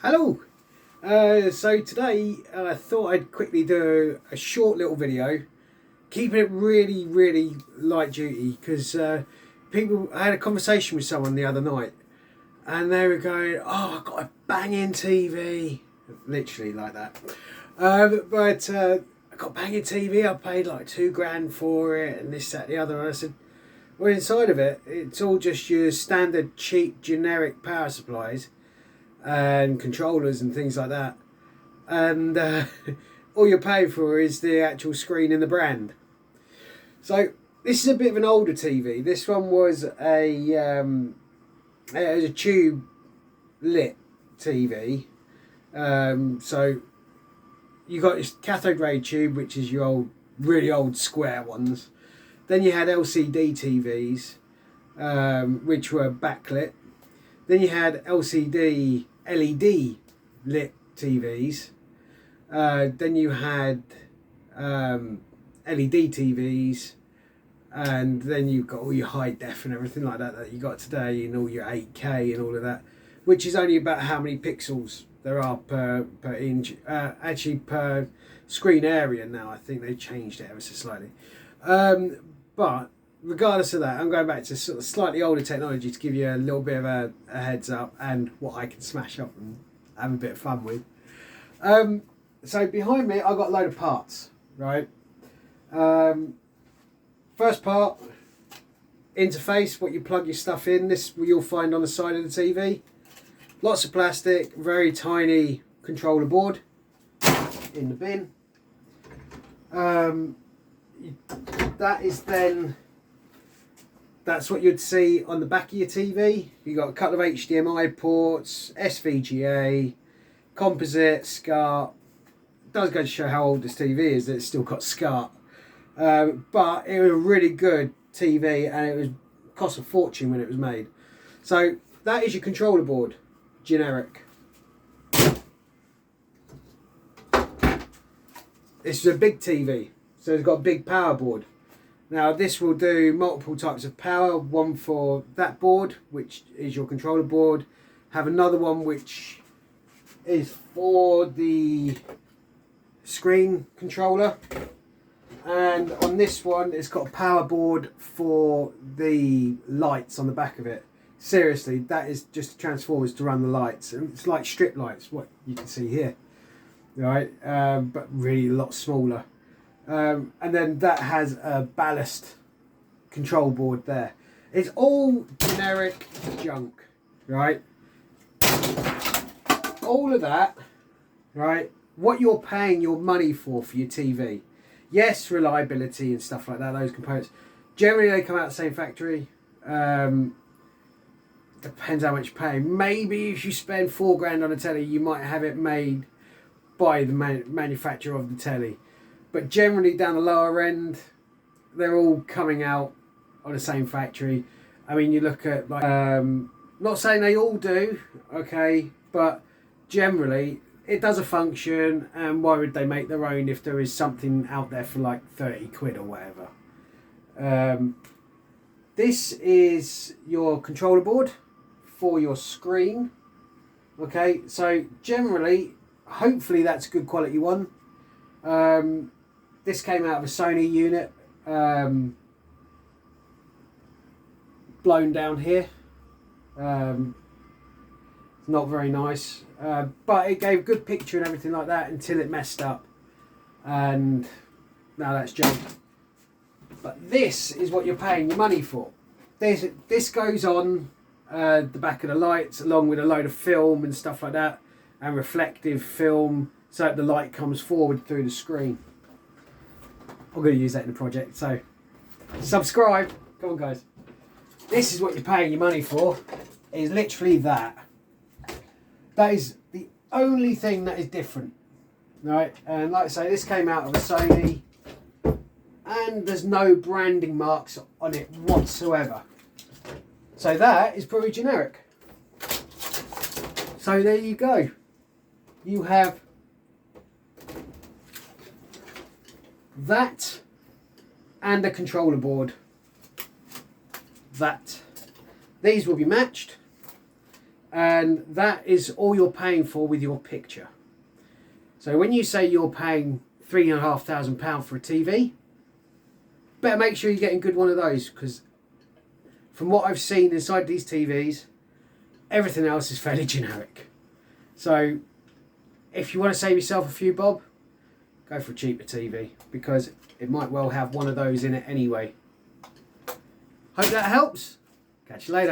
Hello! So today I thought I'd quickly do a short little video, keeping it really light duty, because I had a conversation with someone the other night and they were going, oh, I've got a banging TV, literally like that. I got a banging TV, I paid like £2 for it and this, that, the other. And I said, well, inside of it, it's all just your standard cheap generic power supplies and controllers and things like that, and all you're paying for is the actual screen and the brand. So this is a bit of an older TV. This one was it was a tube lit TV. So you got this cathode ray tube, which is your old, really old square ones. Then you had LCD TVs, which were backlit. Then you had LCD LED lit TVs. Then you had LED TVs, and then you've got all your high def and everything like that you got today, and all your 8K and all of that, which is only about how many pixels there are per inch, actually per screen area now. I think they changed it ever so slightly. But regardless of that, I'm going back to sort of slightly older technology to give you a little bit of a heads up and what I can smash up and have a bit of fun with. So behind me, I've got a load of parts, right? First part, interface, what you plug your stuff in. This you'll find on the side of the TV. Lots of plastic, very tiny controller board in the bin. That's what you'd see on the back of your TV. You've got a couple of HDMI ports, SVGA, composite, SCART. It does go to show how old this TV is, that it's still got SCART. But it was a really good TV, and it cost a fortune when it was made. So that is your controller board, generic. This is a big TV, so it's got a big power board. Now this will do multiple types of power, one for that board, which is your controller board, have another one which is for the screen controller, and on this one it's got a power board for the lights on the back of it. Seriously, that is just transformers to run the lights, and it's like strip lights, what you can see here, right? But really a lot smaller. And then that has a ballast control board there. It's all generic junk, right? All of that, right? What you're paying your money for your TV. Yes, reliability and stuff like that, those components. Generally they come out of the same factory. Depends how much you're paying. Maybe if you spend £4 on a telly, you might have it made by the manufacturer of the telly. But generally down the lower end, they're all coming out on the same factory. I mean, you look at, like, not saying they all do, okay, but generally it does a function, and why would they make their own if there is something out there for like 30 quid or whatever. This is your controller board for your screen. Okay, so generally, hopefully that's a good quality one. This came out of a Sony unit, blown down here. It's not very nice, but it gave a good picture and everything like that until it messed up, and now that's junk. But this is what you're paying your money for. This goes on the back of the lights, along with a load of film and stuff like that, and reflective film, so that the light comes forward through the screen. I'm going to use that in the project, so subscribe. Come on, guys. This is what you're paying your money for. Is literally that. That is the only thing that is different, right? And like I say, this came out of a Sony, and there's no branding marks on it whatsoever. So that is pretty generic. So there you go. You have that and a controller board. These will be matched. And that is all you're paying for with your picture. So when you say you're paying £3,500 for a TV, better make sure you're getting a good one of those, because from what I've seen inside these TVs, everything else is fairly generic. So if you want to save yourself a few bob, go for a cheaper TV, because it might well have one of those in it anyway. Hope that helps. Catch you later.